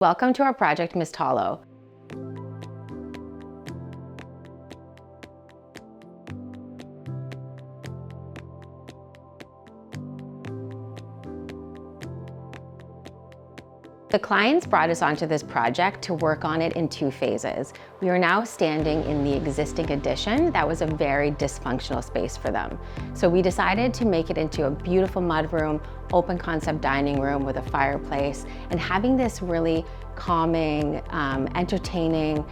Welcome to our project, Mist Hollow. The clients brought us onto this project to work on it in two phases. We are now standing in the existing addition that was a very dysfunctional space for them. So we decided to make it into a beautiful mudroom, open concept dining room with a fireplace, and having this really calming, entertaining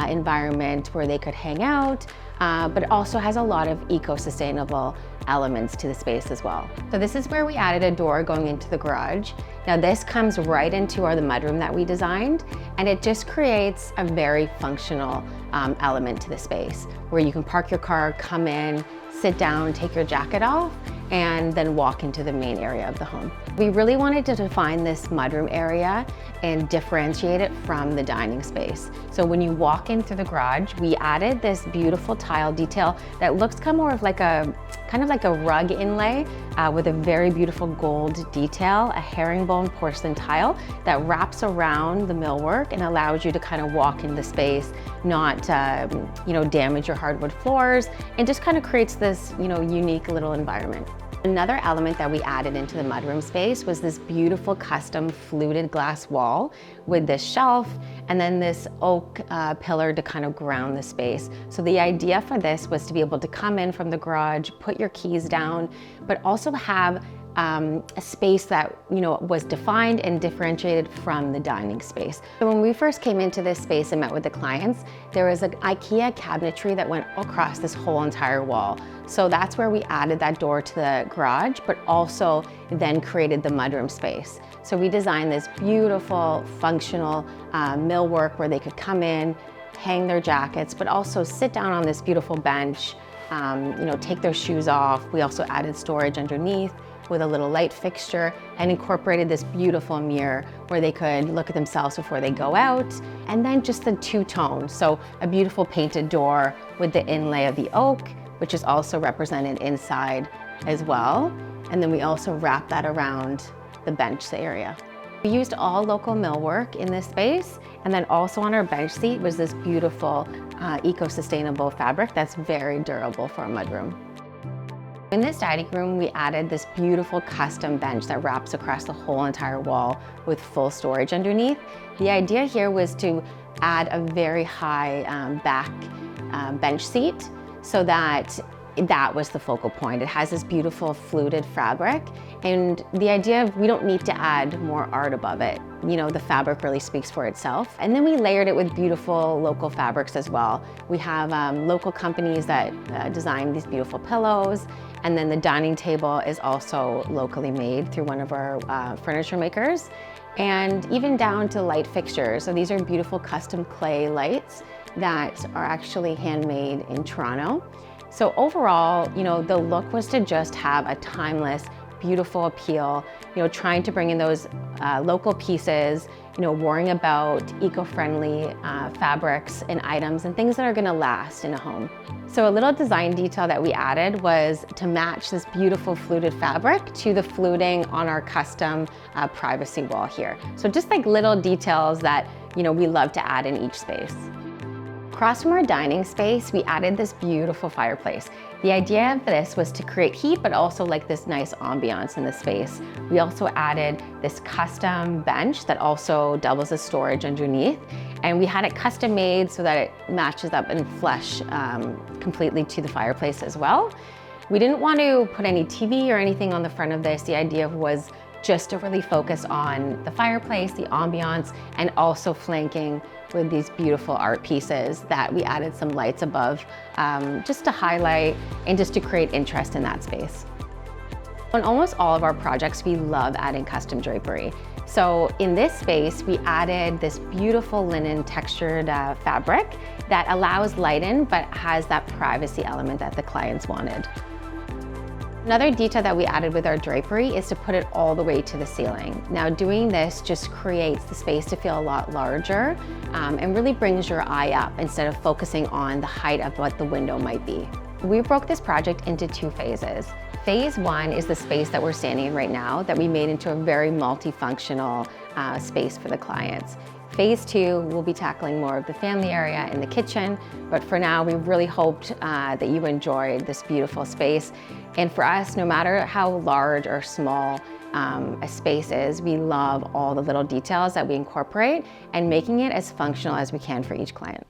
environment where they could hang out, but it also has a lot of eco-sustainable elements to the space as well. So this is where we added a door going into the garage. Now this comes right into the mudroom that we designed, and it just creates a very functional element to the space where you can park your car, come in, sit down, take your jacket off, and then walk into the main area of the home. We really wanted to define this mudroom area and differentiate it from the dining space. So when you walk in through the garage, we added this beautiful tile detail that looks kind of like a rug inlay with a very beautiful gold detail, a herringbone porcelain tile that wraps around the millwork and allows you to kind of walk in the space, not damage your hardwood floors, and just kind of creates this unique little environment. Another element that we added into the mudroom space was this beautiful custom fluted glass wall with this shelf and then this oak pillar to kind of ground the space. So the idea for this was to be able to come in from the garage, put your keys down, but also have a space that was defined and differentiated from the dining space. So when we first came into this space and met with the clients, there was an IKEA cabinetry that went across this whole entire wall. So that's where we added that door to the garage, but also then created the mudroom space. So we designed this beautiful, functional millwork where they could come in, hang their jackets, but also sit down on this beautiful bench, take their shoes off. We also added storage underneath with a little light fixture and incorporated this beautiful mirror where they could look at themselves before they go out. And then just the two-tone, so a beautiful painted door with the inlay of the oak, which is also represented inside as well. And then we also wrap that around the bench area. We used all local millwork in this space, and then also on our bench seat was this beautiful eco-sustainable fabric that's very durable for a mudroom. In this dining room, we added this beautiful custom bench that wraps across the whole entire wall with full storage underneath. The idea here was to add a very high back bench seat so that was the focal point. It has this beautiful fluted fabric, and the idea of we don't need to add more art above it. The fabric really speaks for itself. And then we layered it with beautiful local fabrics as well. We have local companies that design these beautiful pillows, and then the dining table is also locally made through one of our furniture makers, and even down to light fixtures. So these are beautiful custom clay lights that are actually handmade in Toronto. So overall, the look was to just have a timeless, beautiful appeal, trying to bring in those local pieces, worrying about eco-friendly fabrics and items and things that are gonna last in a home. So a little design detail that we added was to match this beautiful fluted fabric to the fluting on our custom privacy wall here. So just like little details that we love to add in each space. Across from our dining space, we added this beautiful fireplace. The idea of this was to create heat, but also like this nice ambiance in the space. We also added this custom bench that also doubles as storage underneath. And we had it custom made so that it matches up and flush completely to the fireplace as well. We didn't want to put any TV or anything on the front of this. The idea was just to really focus on the fireplace, the ambiance, and also flanking with these beautiful art pieces that we added some lights above just to highlight and just to create interest in that space. On almost all of our projects, we love adding custom drapery. So in this space, we added this beautiful linen textured fabric that allows light in, but has that privacy element that the clients wanted. Another detail that we added with our drapery is to put it all the way to the ceiling. Now doing this just creates the space to feel a lot larger and really brings your eye up instead of focusing on the height of what the window might be. We broke this project into two phases. Phase one is the space that we're standing in right now that we made into a very multifunctional space for the clients. Phase 2, we'll be tackling more of the family area and the kitchen, but for now, we really hoped that you enjoyed this beautiful space. And for us, no matter how large or small a space is, we love all the little details that we incorporate and making it as functional as we can for each client.